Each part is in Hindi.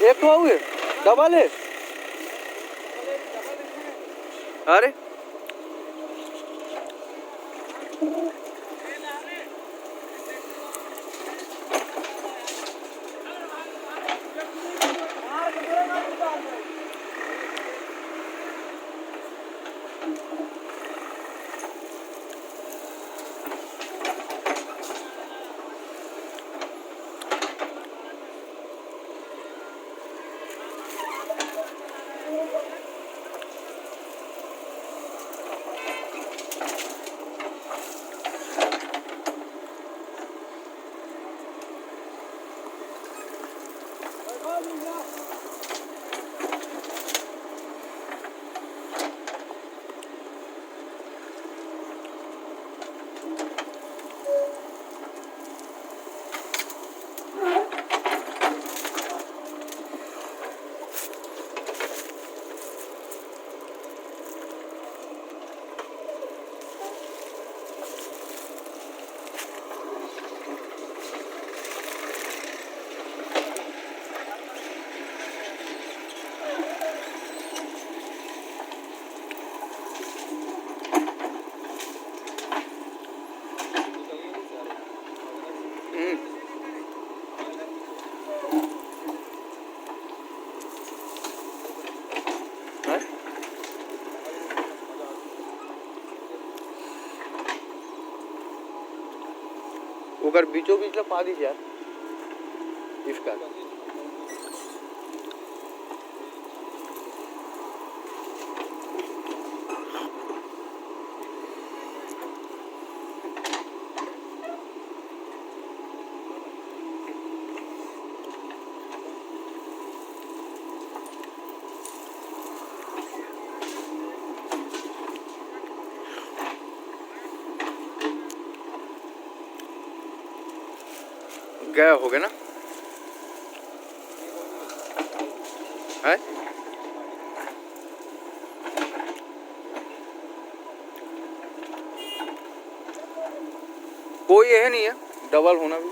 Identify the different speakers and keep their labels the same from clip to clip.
Speaker 1: एक तो हुए डबल है। अरे ओकर बीचों बीच में पा दी यार इसका। गया हो गया ना है। कोई यह नहीं है डबल होना भी।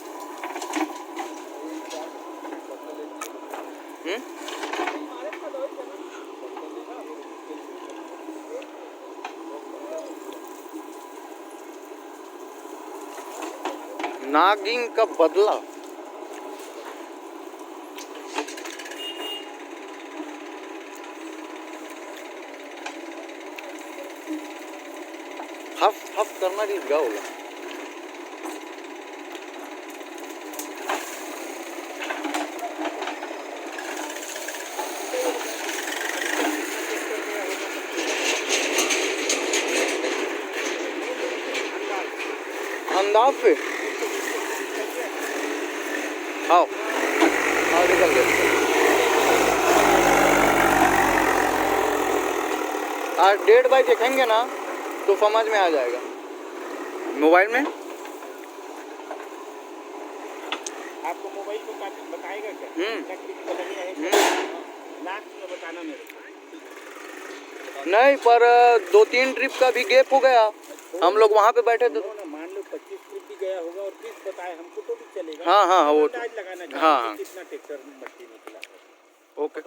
Speaker 1: नागिन का बदला हफ हफ करना ही गा होगा। अंदाज पे आओ हाँ निकल गए। आज डेट बाई देखेंगे ना तो समझ में आ जाएगा। मोबाइल में
Speaker 2: आपको मोबाइल को बताएगा क्या? लास्ट में बताना मेरे को।
Speaker 1: नहीं पर 2-3 ट्रिप का भी गैप हो गया। हम लोग वहाँ पे बैठे थे।
Speaker 2: मान लो 25 ट्रिप भी गया होगा और 30 बताए हमको तो भी चलेगा।
Speaker 1: हाँ हाँ वो
Speaker 2: अंदाज लगाना चाहिए
Speaker 1: हाँ
Speaker 2: कितना ट्रैक्टर में मट्टी निकला है।
Speaker 1: ओके।